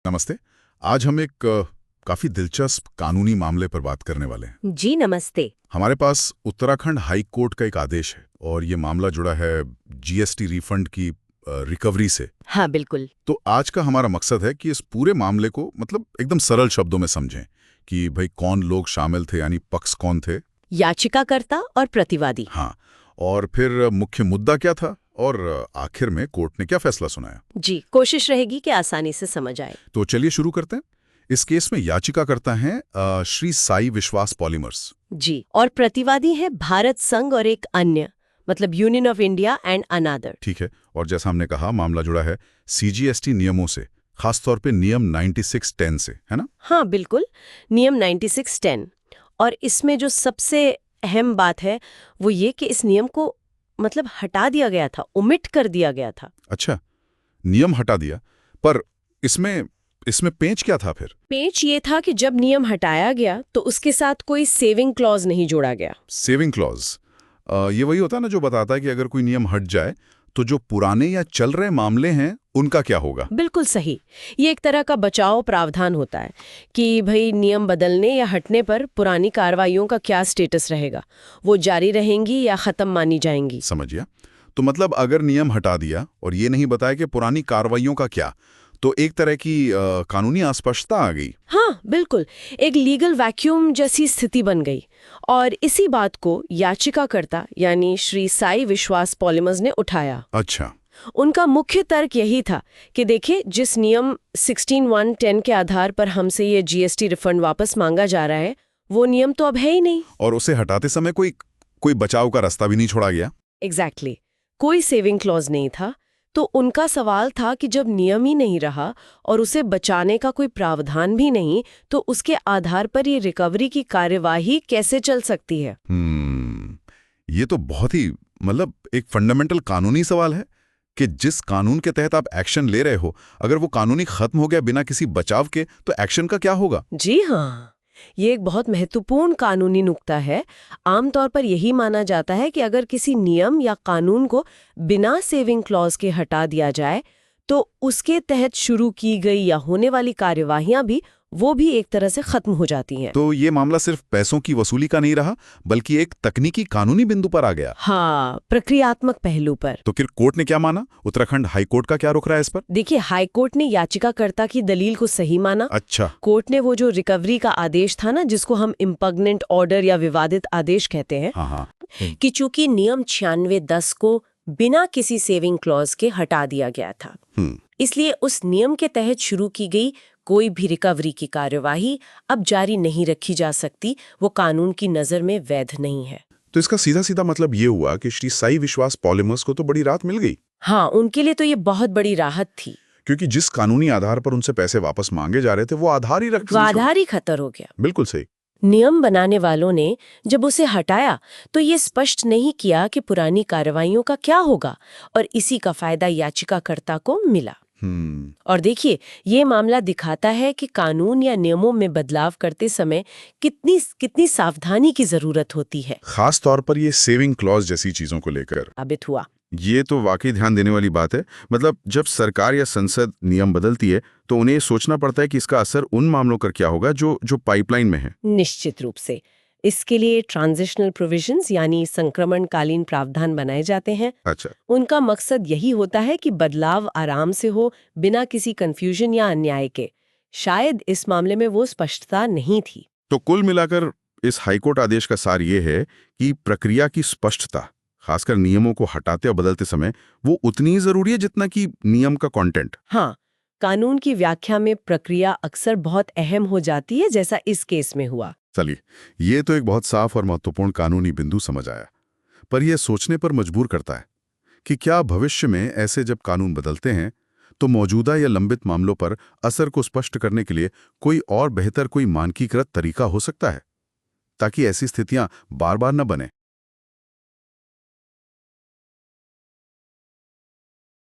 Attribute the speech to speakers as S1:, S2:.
S1: नमस्ते। आज हम एक काफी दिलचस्प कानूनी मामले पर बात करने वाले हैं।
S2: जी नमस्ते।
S1: हमारे पास उत्तराखंड हाई कोर्ट का एक आदेश है और ये मामला जुड़ा है जीएसटी रिफंड की रिकवरी से।
S2: हाँ बिल्कुल।
S1: तो आज का हमारा मकसद है कि इस पूरे मामले को मतलब एकदम सरल शब्दों में समझें कि भाई कौन लोग शामिल थे, यानी पक्ष कौन थे,
S2: याचिकाकर्ता और प्रतिवादी।
S1: हाँ, और फिर मुख्य मुद्दा क्या था और आखिर में कोर्ट ने क्या फैसला सुनाया।
S2: जी, कोशिश रहेगी कि आसानी से समझ आए।
S1: तो चलिए शुरू करते हैं। इस केस में याचिकाकर्ता हैं श्री साई विश्वास पॉलीमर्स।
S2: जी, और प्रतिवादी है भारत संघ और एक अन्य, मतलब union of India and another.
S1: ठीक है, और जैसा हमने कहा मामला जुड़ा है सीजीएसटी नियमों से, खासतौर पे नियम 9610 से, है ना?
S2: हाँ बिल्कुल, नियम 9610। और इसमें जो सबसे अहम बात है वो ये कि इस नियम को मतलब हटा दिया गया था, ओमिट कर दिया गया था।
S1: अच्छा, नियम हटा दिया, पर इसमें पेंच क्या था फिर?
S2: पेंच ये था कि जब नियम हटाया गया तो उसके साथ कोई सेविंग क्लॉज नहीं जोड़ा गया।
S1: सेविंग क्लॉज, ये वही होता है ना जो बताता है कि अगर कोई नियम हट जाए तो जो पुराने या चल रहे मामले हैं उनका क्या होगा।
S2: बिल्कुल सही। ये एक तरह का बचाव प्रावधान होता है कि भाई नियम बदलने या हटने पर पुरानी कार्रवाइयों का क्या स्टेटस रहेगा, वो जारी रहेंगी या खत्म मानी जाएंगी।
S1: समझिए, तो मतलब अगर नियम हटा दिया और ये नहीं बताया कि पुरानी कार्रवाइयों का क्या, तो एक तरह की कानूनी अस्पष्टता आ गई।
S2: हाँ बिल्कुल, एक लीगल वैक्यूम जैसी स्थिति बन गई। और इसी बात को याचिकाकर्ता यानी श्री साई विश्वास पॉलीमर्स ने उठाया।
S1: अच्छा,
S2: उनका मुख्य तर्क यही था कि देखिए, जिस नियम 16(1)(10) के आधार पर हमसे ये जीएसटी रिफंड वापस मांगा जा रहा है, वो नियम तो अब है ही नहीं।
S1: और उसे हटाते समय कोई बचाव का रास्ता भी नहीं छोड़ा गया।
S2: एग्जैक्टली, कोई सेविंग क्लॉज नहीं था। तो उनका सवाल था कि जब नियम ही नहीं रहा और उसे बचाने का कोई प्रावधान भी नहीं, तो उसके आधार पर ये रिकवरी की कार्यवाही कैसे चल सकती है।
S1: ये तो बहुत ही मतलब एक फंडामेंटल कानूनी सवाल है कि जिस कानून के तहत आप एक्शन ले रहे हो, अगर वो कानूनी खत्म हो गया बिना किसी बचाव के, तो एक्शन का क्या होगा।
S2: जी हाँ, ये एक बहुत महत्वपूर्ण कानूनी नुक्ता है। आमतौर पर यही माना जाता है कि अगर किसी नियम या कानून को बिना सेविंग क्लॉज के हटा दिया जाए, तो उसके तहत शुरू की गई या होने वाली कार्यवाहियां भी वो भी एक तरह से खत्म हो जाती हैं।
S1: तो ये मामला सिर्फ पैसों की वसूली का नहीं रहा, बल्कि एक तकनीकी कानूनी बिंदु पर आ गया।
S2: हाँ, प्रक्रियात्मक पहलू पर।
S1: तो फिर कोर्ट ने क्या माना? उत्तराखंड हाई कोर्ट का क्या रुख रहा है इस पर?
S2: देखिए, हाई कोर्ट ने याचिकाकर्ता की दलील को सही माना।
S1: अच्छा,
S2: कोर्ट ने वो जो रिकवरी का आदेश था ना, जिसको हम इम्पग्नेंट ऑर्डर या विवादित आदेश कहते हैं,
S1: हाँ,
S2: कि चूंकि नियम 9610 को बिना किसी सेविंग क्लॉज के हटा दिया गया था, इसलिए उस नियम के तहत शुरू की गई कोई भी रिकवरी की कार्यवाही अब जारी नहीं रखी जा सकती। वो कानून की नजर में वैध नहीं है।
S1: तो इसका सीधा सीधा मतलब ये हुआ कि श्री साई विश्वास पॉलीमर्स को तो बड़ी राहत मिल गई।
S2: हाँ, उनके लिए तो ये बहुत बड़ी राहत थी,
S1: क्योंकि जिस कानूनी आधार पर उनसे पैसे वापस मांगे जा रहे थे, वो आधार ही
S2: वो आधार ही खतर हो गया।
S1: बिल्कुल सही।
S2: नियम बनाने वालों ने जब उसे हटाया तो ये स्पष्ट नहीं किया कि पुरानी कार्रवाइयों का क्या होगा, और इसी का फायदा याचिकाकर्ता को मिला। और देखिए, ये मामला दिखाता है कि कानून या नियमों में बदलाव करते समय कितनी सावधानी की जरूरत होती है,
S1: खास तौर पर ये सेविंग क्लॉज जैसी चीजों को लेकर
S2: साबित हुआ।
S1: ये तो वाकई ध्यान देने वाली बात है। मतलब जब सरकार या संसद नियम बदलती है तो उन्हें सोचना पड़ता है कि इसका असर उन मामलों पर क्या होगा जो पाइपलाइन में है।
S2: निश्चित रूप से इसके लिए ट्रांजिशनल प्रोविजंस यानी संक्रमणकालीन प्रावधान बनाए जाते हैं।
S1: अच्छा,
S2: उनका मकसद यही होता है कि बदलाव आराम से हो, बिना किसी कंफ्यूजन या अन्याय के। शायद इस मामले में वो स्पष्टता नहीं थी।
S1: तो कुल मिलाकर इस हाईकोर्ट आदेश का सार ये है कि प्रक्रिया की स्पष्टता, खासकर नियमों को हटाते और बदलते समय, वो उतनी ही जरूरी है जितना कि नियम का कंटेंट।
S2: हाँ, कानून की व्याख्या में प्रक्रिया अक्सर बहुत अहम हो जाती है, जैसा इस केस में हुआ।
S1: चलिए, ये तो एक बहुत साफ और महत्वपूर्ण कानूनी बिंदु समझ आया, पर यह सोचने पर मजबूर करता है कि क्या भविष्य में ऐसे जब कानून बदलते हैं तो मौजूदा या लंबित मामलों पर असर को स्पष्ट करने के लिए कोई और बेहतर, कोई मानकीकृत तरीका हो सकता है ताकि ऐसी स्थितियां बार बार न बने।